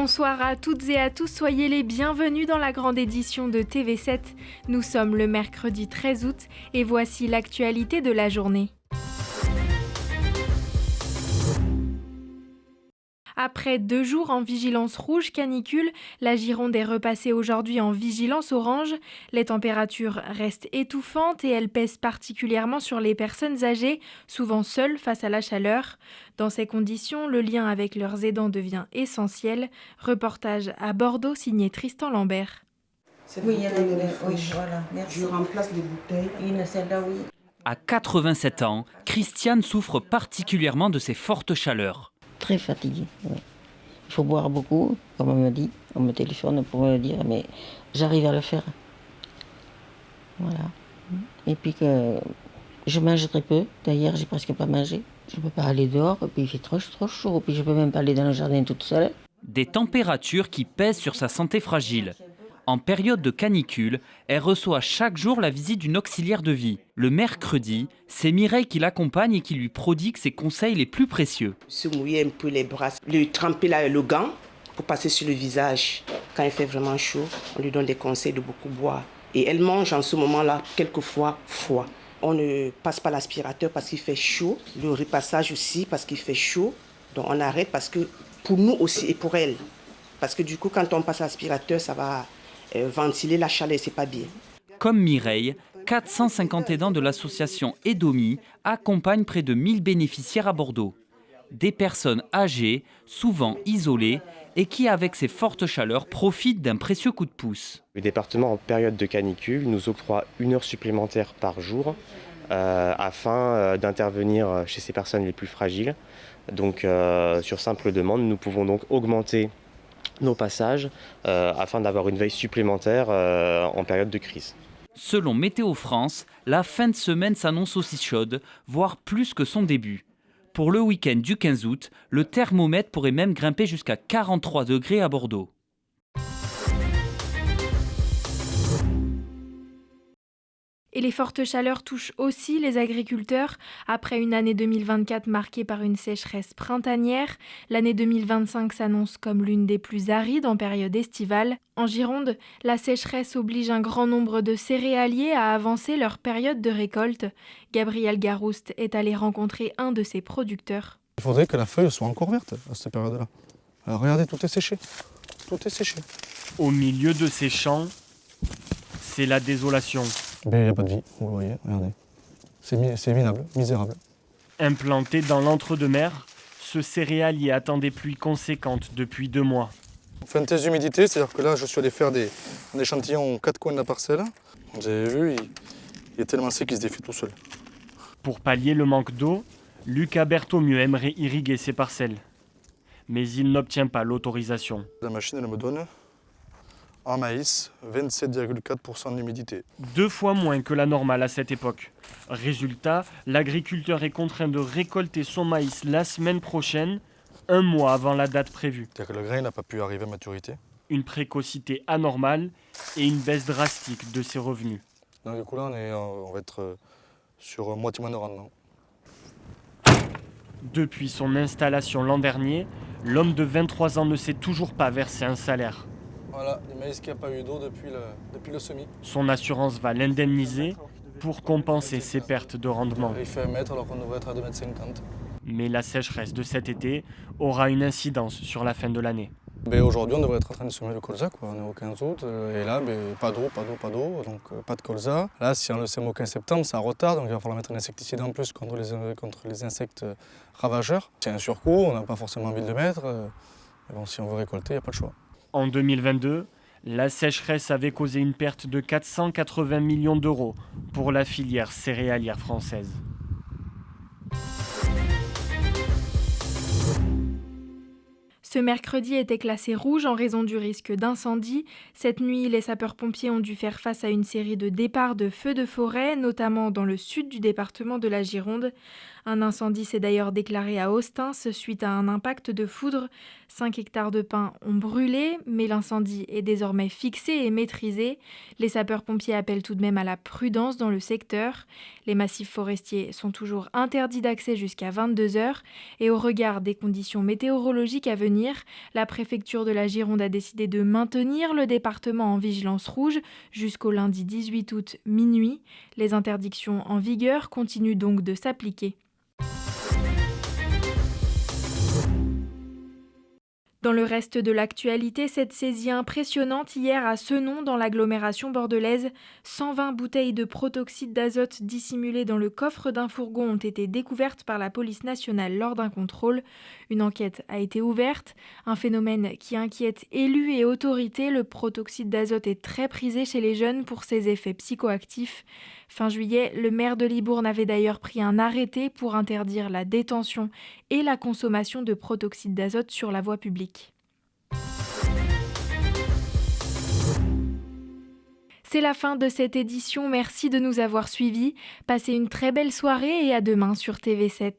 Bonsoir à toutes et à tous, soyez les bienvenus dans la grande édition de TV7. Nous sommes le mercredi 13 août et voici l'actualité de la journée. Après 2 jours en vigilance rouge canicule, la Gironde est repassée aujourd'hui en vigilance orange. Les températures restent étouffantes et elles pèsent particulièrement sur les personnes âgées, souvent seules face à la chaleur. Dans ces conditions, le lien avec leurs aidants devient essentiel. Reportage à Bordeaux signé Tristan Lambert. Oui, il y en a une. Oui, voilà, merci. Je remplace les bouteilles. Celle-là, oui. À 87 ans, Christiane souffre particulièrement de ces fortes chaleurs. Très fatiguée. Ouais. Il faut boire beaucoup, comme on me dit. On me téléphone pour me le dire, mais j'arrive à le faire. Voilà. Et puis que je mange très peu. D'ailleurs, j'ai presque pas mangé. Je ne peux pas aller dehors, et puis il fait trop chaud. Puis je ne peux même pas aller dans le jardin toute seule. Des températures qui pèsent sur sa santé fragile. En période de canicule, elle reçoit chaque jour la visite d'une auxiliaire de vie. Le mercredi, c'est Mireille qui l'accompagne et qui lui prodigue ses conseils les plus précieux. Se mouiller un peu les bras, lui tremper le gant pour passer sur le visage. Quand il fait vraiment chaud, on lui donne des conseils de beaucoup boire. Et elle mange en ce moment-là, quelquefois, froid. On ne passe pas l'aspirateur parce qu'il fait chaud. Le repassage aussi parce qu'il fait chaud. Donc on arrête parce que pour nous aussi et pour elle. Parce que du coup, quand on passe l'aspirateur, ça va ventiler la chaleur, c'est pas bien. Comme Mireille, 450 aidants de l'association Aidomi accompagnent près de 1000 bénéficiaires à Bordeaux. Des personnes âgées, souvent isolées, et qui, avec ces fortes chaleurs, profitent d'un précieux coup de pouce. Le département, en période de canicule, nous octroie 1 heure supplémentaire par jour afin d'intervenir chez ces personnes les plus fragiles. Donc, sur simple demande, nous pouvons donc augmenter nos passages afin d'avoir une veille supplémentaire en période de crise. Selon Météo France, la fin de semaine s'annonce aussi chaude, voire plus que son début. Pour le week-end du 15 août, le thermomètre pourrait même grimper jusqu'à 43 degrés à Bordeaux. Et les fortes chaleurs touchent aussi les agriculteurs. Après une année 2024 marquée par une sécheresse printanière, l'année 2025 s'annonce comme l'une des plus arides en période estivale. En Gironde, la sécheresse oblige un grand nombre de céréaliers à avancer leur période de récolte. Gabriel Garouste est allé rencontrer un de ses producteurs. Il faudrait que la feuille soit encore verte à cette période-là. Alors regardez, tout est séché. Tout est séché. Au milieu de ces champs, c'est la désolation. Mais il n'y a pas de vie, vous le voyez, regardez. C'est minable, misérable. Implanté dans l'entre-deux-mers, ce céréalier attend des pluies conséquentes depuis 2 mois. On fait un test d'humidité, c'est-à-dire que là, je suis allé faire un échantillon aux 4 coins de la parcelle. Vous avez vu, il est tellement sec qu'il se défait tout seul. Pour pallier le manque d'eau, Lucas Berthomieux aimerait irriguer ses parcelles. Mais il n'obtient pas l'autorisation. La machine, elle me donne en maïs 27,4% d'humidité. 2 fois moins que la normale à cette époque. Résultat, l'agriculteur est contraint de récolter son maïs la semaine prochaine, 1 mois avant la date prévue. C'est-à-dire que le grain n'a pas pu arriver à maturité. Une précocité anormale et une baisse drastique de ses revenus. Donc du coup là, on va être sur moitié moins de rendement. Depuis son installation l'an dernier, l'homme de 23 ans ne s'est toujours pas versé un salaire. Voilà, du maïs qui n'a pas eu d'eau depuis le semis. Son assurance va l'indemniser pour compenser ses pertes de rendement. Il fait 1 mètre alors qu'on devrait être à 2,50 m. Mais la sécheresse de cet été aura une incidence sur la fin de l'année. Aujourd'hui, on devrait être en train de semer le colza, quoi. On est au 15 août, et là, pas d'eau, donc pas de colza. Là, si on le sème au 15 septembre, ça retarde, donc il va falloir mettre un insecticide en plus contre les insectes ravageurs. C'est un surcoût, on n'a pas forcément envie de le mettre, mais bon, si on veut récolter, il n'y a pas de choix. En 2022, la sécheresse avait causé une perte de 480 millions d'euros pour la filière céréalière française. Ce mercredi était classé rouge en raison du risque d'incendie. Cette nuit, les sapeurs-pompiers ont dû faire face à une série de départs de feux de forêt, notamment dans le sud du département de la Gironde. Un incendie s'est d'ailleurs déclaré à Ostens suite à un impact de foudre. 5 hectares de pins ont brûlé, mais l'incendie est désormais fixé et maîtrisé. Les sapeurs-pompiers appellent tout de même à la prudence dans le secteur. Les massifs forestiers sont toujours interdits d'accès jusqu'à 22 h et au regard des conditions météorologiques à venir, venir. La préfecture de la Gironde a décidé de maintenir le département en vigilance rouge jusqu'au lundi 18 août minuit. Les interdictions en vigueur continuent donc de s'appliquer. Dans le reste de l'actualité, cette saisie impressionnante hier à Senon dans l'agglomération bordelaise. 120 bouteilles de protoxyde d'azote dissimulées dans le coffre d'un fourgon ont été découvertes par la police nationale lors d'un contrôle. Une enquête a été ouverte, un phénomène qui inquiète élus et autorités. Le protoxyde d'azote est très prisé chez les jeunes pour ses effets psychoactifs. Fin juillet, le maire de Libourne avait d'ailleurs pris un arrêté pour interdire la détention et la consommation de protoxyde d'azote sur la voie publique. C'est la fin de cette édition, merci de nous avoir suivis. Passez une très belle soirée et à demain sur TV7.